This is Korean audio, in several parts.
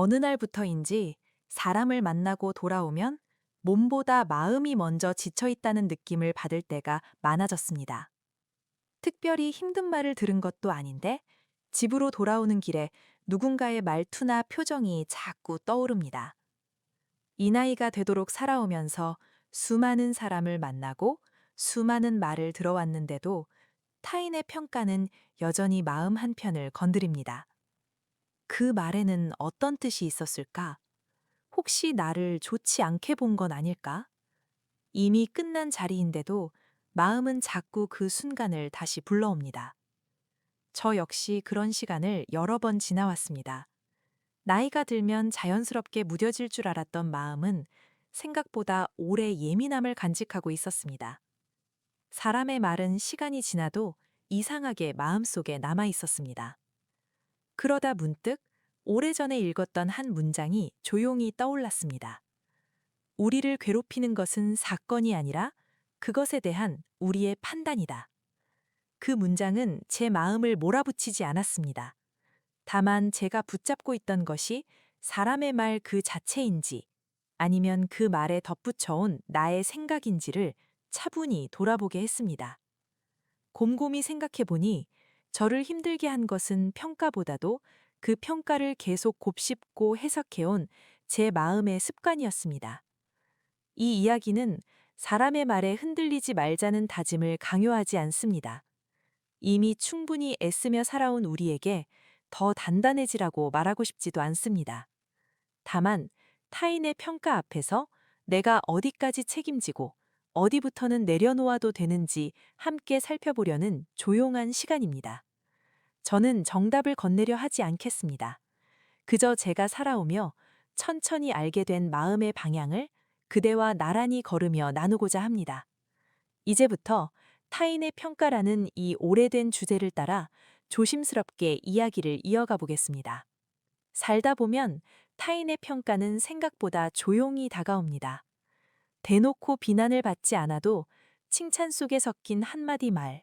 어느 날부터인지 사람을 만나고 돌아오면 몸보다 마음이 먼저 지쳐 있다는 느낌을 받을 때가 많아졌습니다. 특별히 힘든 말을 들은 것도 아닌데 집으로 돌아오는 길에 누군가의 말투나 표정이 자꾸 떠오릅니다. 이 나이가 되도록 살아오면서 수많은 사람을 만나고 수많은 말을 들어왔는데도 타인의 평가는 여전히 마음 한편을 건드립니다. 그 말에는 어떤 뜻이 있었을까? 혹시 나를 좋지 않게 본 건 아닐까? 이미 끝난 자리인데도 마음은 자꾸 그 순간을 다시 불러옵니다. 저 역시 그런 시간을 여러 번 지나왔습니다. 나이가 들면 자연스럽게 무뎌질 줄 알았던 마음은 생각보다 오래 예민함을 간직하고 있었습니다. 사람의 말은 시간이 지나도 이상하게 마음속에 남아 있었습니다. 그러다 문득 오래전에 읽었던 한 문장이 조용히 떠올랐습니다. 우리를 괴롭히는 것은 사건이 아니라 그것에 대한 우리의 판단이다. 그 문장은 제 마음을 몰아붙이지 않았습니다. 다만 제가 붙잡고 있던 것이 사람의 말 그 자체인지 아니면 그 말에 덧붙여온 나의 생각인지를 차분히 돌아보게 했습니다. 곰곰이 생각해 보니 저를 힘들게 한 것은 평가보다도 그 평가를 계속 곱씹고 해석해온 제 마음의 습관이었습니다. 이 이야기는 사람의 말에 흔들리지 말자는 다짐을 강요하지 않습니다. 이미 충분히 애쓰며 살아온 우리에게 더 단단해지라고 말하고 싶지도 않습니다. 다만 타인의 평가 앞에서 내가 어디까지 책임지고 어디부터는 내려놓아도 되는지 함께 살펴보려는 조용한 시간입니다. 저는 정답을 건네려 하지 않겠습니다. 그저 제가 살아오며 천천히 알게 된 마음의 방향을 그대와 나란히 걸으며 나누고자 합니다. 이제부터 타인의 평가라는 이 오래된 주제를 따라 조심스럽게 이야기를 이어가 보겠습니다. 살다 보면 타인의 평가는 생각보다 조용히 다가옵니다. 대놓고 비난을 받지 않아도 칭찬 속에 섞인 한마디 말,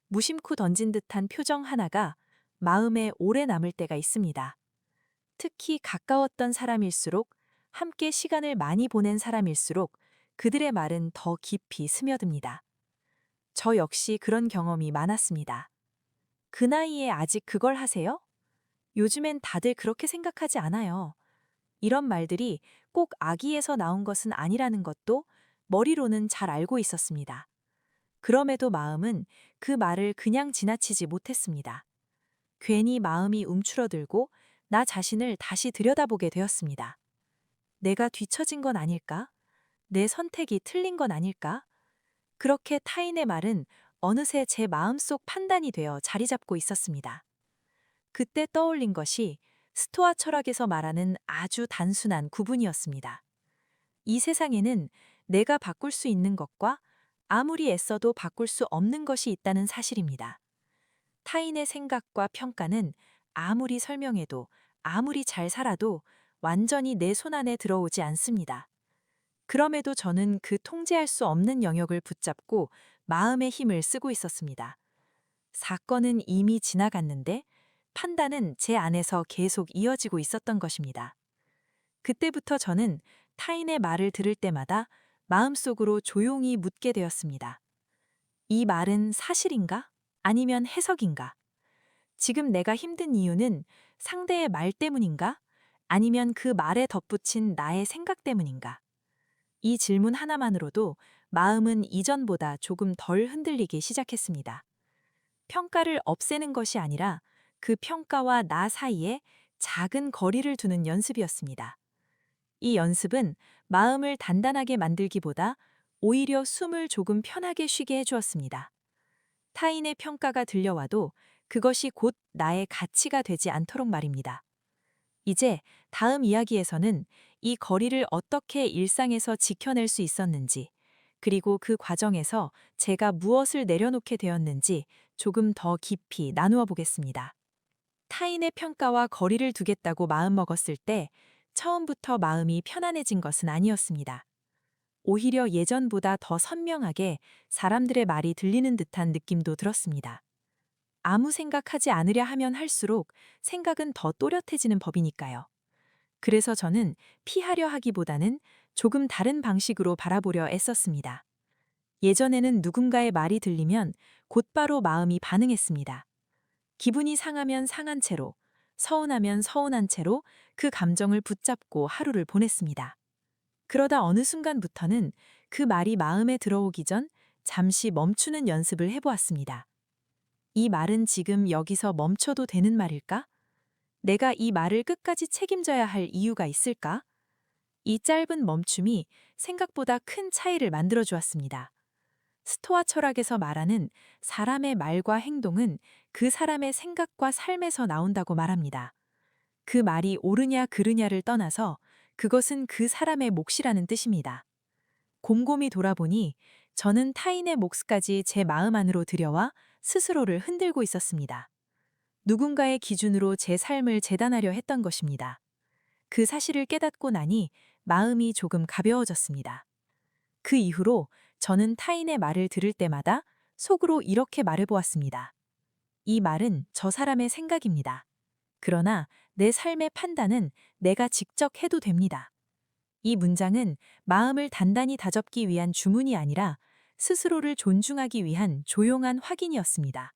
무심코 던진 듯한 표정 하나가 마음에 오래 남을 때가 있습니다. 특히 가까웠던 사람일수록 함께 시간을 많이 보낸 사람일수록 그들의 말은 더 깊이 스며듭니다. 저 역시 그런 경험이 많았습니다. 그 나이에 아직 그걸 하세요? 요즘엔 다들 그렇게 생각하지 않아요. 이런 말들이 꼭 악의에서 나온 것은 아니라는 것도 머리로는 잘 알고 있었습니다. 그럼에도 마음은 그 말을 그냥 지나치지 못했습니다. 괜히 마음이 움츠러들고 나 자신을 다시 들여다보게 되었습니다. 내가 뒤처진 건 아닐까? 내 선택이 틀린 건 아닐까? 그렇게 타인의 말은 어느새 제 마음속 판단이 되어 자리 잡고 있었습니다. 그때 떠올린 것이 스토아 철학에서 말하는 아주 단순한 구분이었습니다. 이 세상에는 내가 바꿀 수 있는 것과 아무리 애써도 바꿀 수 없는 것이 있다는 사실입니다. 타인의 생각과 평가는 아무리 설명해도 아무리 잘 살아도 완전히 내 손 안에 들어오지 않습니다. 그럼에도 저는 그 통제할 수 없는 영역을 붙잡고 마음의 힘을 쓰고 있었습니다. 사건은 이미 지나갔는데 판단은 제 안에서 계속 이어지고 있었던 것입니다. 그때부터 저는 타인의 말을 들을 때마다 마음속으로 조용히 묻게 되었습니다. 이 말은 사실인가? 아니면 해석인가? 지금 내가 힘든 이유는 상대의 말 때문인가? 아니면 그 말에 덧붙인 나의 생각 때문인가? 이 질문 하나만으로도 마음은 이전보다 조금 덜 흔들리기 시작했습니다. 평가를 없애는 것이 아니라 그 평가와 나 사이에 작은 거리를 두는 연습이었습니다. 이 연습은 마음을 단단하게 만들기보다 오히려 숨을 조금 편하게 쉬게 해주었습니다. 타인의 평가가 들려와도 그것이 곧 나의 가치가 되지 않도록 말입니다. 이제 다음 이야기에서는 이 거리를 어떻게 일상에서 지켜낼 수 있었는지, 그리고 그 과정에서 제가 무엇을 내려놓게 되었는지 조금 더 깊이 나누어 보겠습니다. 타인의 평가와 거리를 두겠다고 마음먹었을 때 처음부터 마음이 편안해진 것은 아니었습니다. 오히려 예전보다 더 선명하게 사람들의 말이 들리는 듯한 느낌도 들었습니다. 아무 생각하지 않으려 하면 할수록 생각은 더 또렷해지는 법이니까요. 그래서 저는 피하려 하기보다는 조금 다른 방식으로 바라보려 애썼습니다. 예전에는 누군가의 말이 들리면 곧바로 마음이 반응했습니다. 기분이 상하면 상한 채로, 서운하면 서운한 채로 그 감정을 붙잡고 하루를 보냈습니다. 그러다 어느 순간부터는 그 말이 마음에 들어오기 전 잠시 멈추는 연습을 해보았습니다. 이 말은 지금 여기서 멈춰도 되는 말일까? 내가 이 말을 끝까지 책임져야 할 이유가 있을까? 이 짧은 멈춤이 생각보다 큰 차이를 만들어 주었습니다. 스토아 철학에서 말하는 사람의 말과 행동은 그 사람의 생각과 삶에서 나온다고 말합니다. 그 말이 옳으냐 그르냐를 떠나서 그것은 그 사람의 몫이라는 뜻입니다. 곰곰이 돌아보니 저는 타인의 몫까지 제 마음 안으로 들여와 스스로를 흔들고 있었습니다. 누군가의 기준으로 제 삶을 재단하려 했던 것입니다. 그 사실을 깨닫고 나니 마음이 조금 가벼워졌습니다. 그 이후로 저는 타인의 말을 들을 때마다 속으로 이렇게 말해보았습니다. 이 말은 저 사람의 생각입니다. 그러나 내 삶의 판단은 내가 직접 해도 됩니다. 이 문장은 마음을 단단히 다잡기 위한 주문이 아니라 스스로를 존중하기 위한 조용한 확인이었습니다.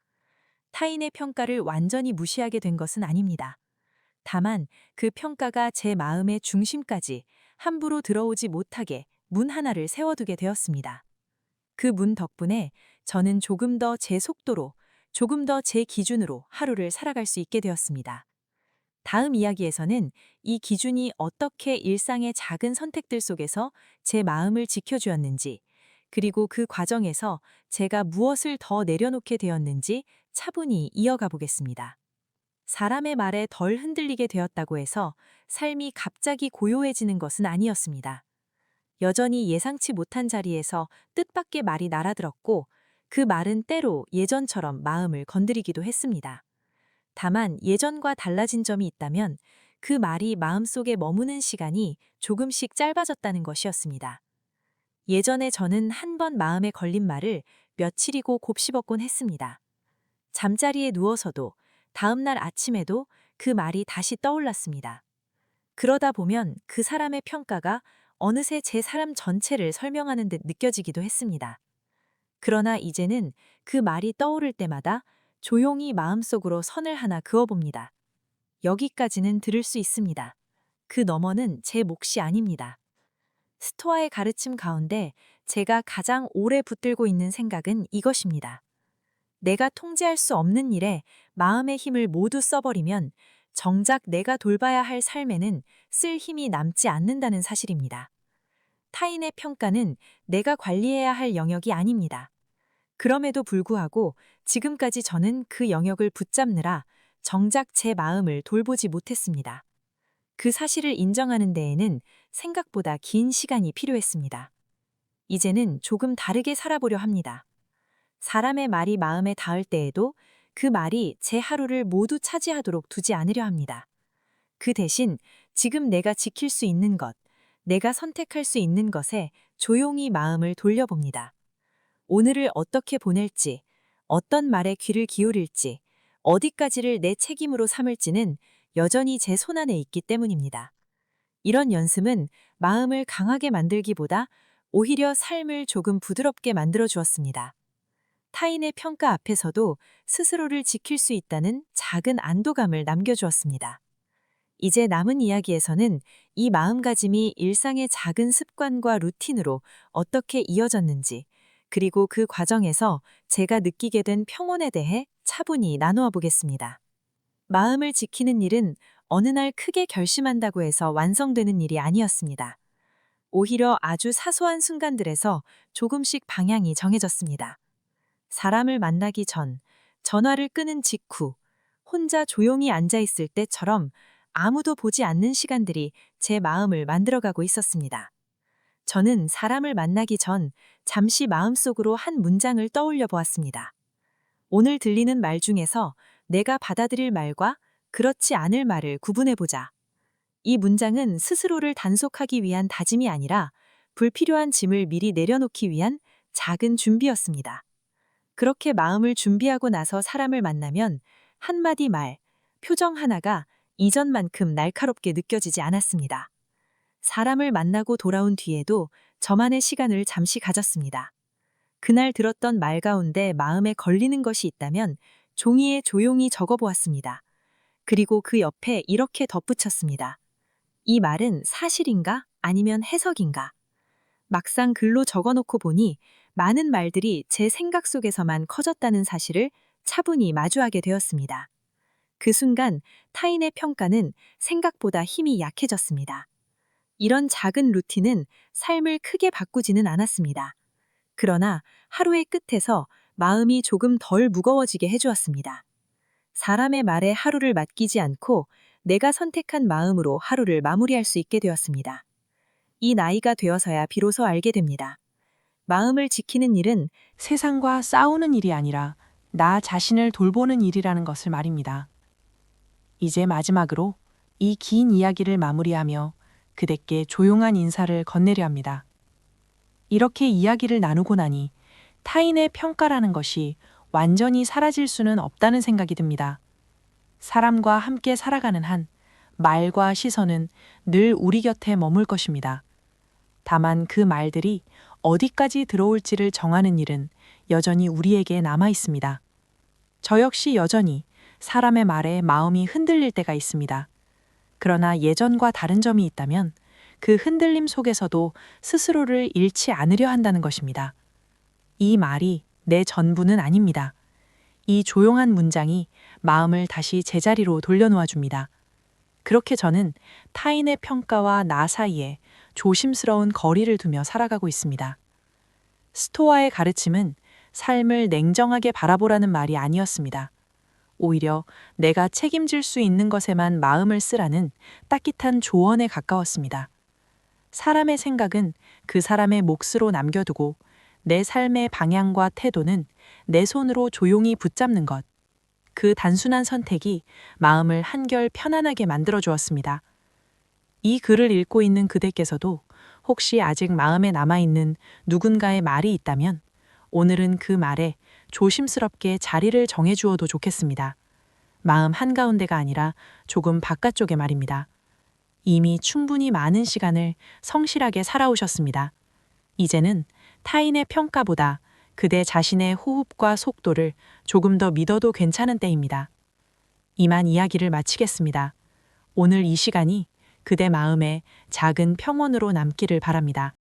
타인의 평가를 완전히 무시하게 된 것은 아닙니다. 다만 그 평가가 제 마음의 중심까지 함부로 들어오지 못하게 문 하나를 세워두게 되었습니다. 그 문 덕분에 저는 조금 더 제 속도로, 조금 더 제 기준으로 하루를 살아갈 수 있게 되었습니다. 다음 이야기에서는 이 기준이 어떻게 일상의 작은 선택들 속에서 제 마음을 지켜주었는지, 그리고 그 과정에서 제가 무엇을 더 내려놓게 되었는지 차분히 이어가 보겠습니다. 사람의 말에 덜 흔들리게 되었다고 해서 삶이 갑자기 고요해지는 것은 아니었습니다. 여전히 예상치 못한 자리에서 뜻밖의 말이 날아들었고, 그 말은 때로 예전처럼 마음을 건드리기도 했습니다. 다만 예전과 달라진 점이 있다면 그 말이 마음속에 머무는 시간이 조금씩 짧아졌다는 것이었습니다. 예전에 저는 한 번 마음에 걸린 말을 며칠이고 곱씹었곤 했습니다. 잠자리에 누워서도 다음 날 아침에도 그 말이 다시 떠올랐습니다. 그러다 보면 그 사람의 평가가 어느새 제 사람 전체를 설명하는 듯 느껴지기도 했습니다. 그러나 이제는 그 말이 떠오를 때마다 조용히 마음속으로 선을 하나 그어봅니다. 여기까지는 들을 수 있습니다. 그 너머는 제 몫이 아닙니다. 스토아의 가르침 가운데 제가 가장 오래 붙들고 있는 생각은 이것입니다. 내가 통제할 수 없는 일에 마음의 힘을 모두 써버리면 정작 내가 돌봐야 할 삶에는 쓸 힘이 남지 않는다는 사실입니다. 타인의 평가는 내가 관리해야 할 영역이 아닙니다. 그럼에도 불구하고 지금까지 저는 그 영역을 붙잡느라 정작 제 마음을 돌보지 못했습니다. 그 사실을 인정하는 데에는 생각보다 긴 시간이 필요했습니다. 이제는 조금 다르게 살아보려 합니다. 사람의 말이 마음에 닿을 때에도 그 말이 제 하루를 모두 차지하도록 두지 않으려 합니다. 그 대신 지금 내가 지킬 수 있는 것, 내가 선택할 수 있는 것에 조용히 마음을 돌려봅니다. 오늘을 어떻게 보낼지, 어떤 말에 귀를 기울일지, 어디까지를 내 책임으로 삼을지는 여전히 제 손안에 있기 때문입니다. 이런 연습은 마음을 강하게 만들기보다 오히려 삶을 조금 부드럽게 만들어 주었습니다. 타인의 평가 앞에서도 스스로를 지킬 수 있다는 작은 안도감을 남겨주었습니다. 이제 남은 이야기에서는 이 마음가짐이 일상의 작은 습관과 루틴으로 어떻게 이어졌는지, 그리고 그 과정에서 제가 느끼게 된 평온에 대해 차분히 나누어 보겠습니다. 마음을 지키는 일은 어느 날 크게 결심한다고 해서 완성되는 일이 아니었습니다. 오히려 아주 사소한 순간들에서 조금씩 방향이 정해졌습니다. 사람을 만나기 전, 전화를 끄는 직후, 혼자 조용히 앉아 있을 때처럼 아무도 보지 않는 시간들이 제 마음을 만들어가고 있었습니다. 저는 사람을 만나기 전 잠시 마음속으로 한 문장을 떠올려 보았습니다. 오늘 들리는 말 중에서 내가 받아들일 말과 그렇지 않을 말을 구분해보자. 이 문장은 스스로를 단속하기 위한 다짐이 아니라 불필요한 짐을 미리 내려놓기 위한 작은 준비였습니다. 그렇게 마음을 준비하고 나서 사람을 만나면 한마디 말, 표정 하나가 이전만큼 날카롭게 느껴지지 않았습니다. 사람을 만나고 돌아온 뒤에도 저만의 시간을 잠시 가졌습니다. 그날 들었던 말 가운데 마음에 걸리는 것이 있다면 종이에 조용히 적어보았습니다. 그리고 그 옆에 이렇게 덧붙였습니다. 이 말은 사실인가? 아니면 해석인가? 막상 글로 적어놓고 보니 많은 말들이 제 생각 속에서만 커졌다는 사실을 차분히 마주하게 되었습니다. 그 순간 타인의 평가는 생각보다 힘이 약해졌습니다. 이런 작은 루틴은 삶을 크게 바꾸지는 않았습니다. 그러나 하루의 끝에서 마음이 조금 덜 무거워지게 해주었습니다. 사람의 말에 하루를 맡기지 않고 내가 선택한 마음으로 하루를 마무리할 수 있게 되었습니다. 이 나이가 되어서야 비로소 알게 됩니다. 마음을 지키는 일은 세상과 싸우는 일이 아니라 나 자신을 돌보는 일이라는 것을 말입니다. 이제 마지막으로 이 긴 이야기를 마무리하며 그대께 조용한 인사를 건네려 합니다. 이렇게 이야기를 나누고 나니 타인의 평가라는 것이 완전히 사라질 수는 없다는 생각이 듭니다. 사람과 함께 살아가는 한 말과 시선은 늘 우리 곁에 머물 것입니다. 다만 그 말들이 어디까지 들어올지를 정하는 일은 여전히 우리에게 남아 있습니다. 저 역시 여전히 사람의 말에 마음이 흔들릴 때가 있습니다. 그러나 예전과 다른 점이 있다면 그 흔들림 속에서도 스스로를 잃지 않으려 한다는 것입니다. 이 말이 내 전부는 아닙니다. 이 조용한 문장이 마음을 다시 제자리로 돌려놓아 줍니다. 그렇게 저는 타인의 평가와 나 사이에 조심스러운 거리를 두며 살아가고 있습니다. 스토아의 가르침은 삶을 냉정하게 바라보라는 말이 아니었습니다. 오히려 내가 책임질 수 있는 것에만 마음을 쓰라는 따뜻한 조언에 가까웠습니다. 사람의 생각은 그 사람의 몫으로 남겨두고 내 삶의 방향과 태도는 내 손으로 조용히 붙잡는 것. 그 단순한 선택이 마음을 한결 편안하게 만들어 주었습니다. 이 글을 읽고 있는 그대께서도 혹시 아직 마음에 남아있는 누군가의 말이 있다면 오늘은 그 말에 조심스럽게 자리를 정해주어도 좋겠습니다. 마음 한가운데가 아니라 조금 바깥쪽에 말입니다. 이미 충분히 많은 시간을 성실하게 살아오셨습니다. 이제는 타인의 평가보다 그대 자신의 호흡과 속도를 조금 더 믿어도 괜찮은 때입니다. 이만 이야기를 마치겠습니다. 오늘 이 시간이 그대 마음에 작은 평온으로 남기를 바랍니다.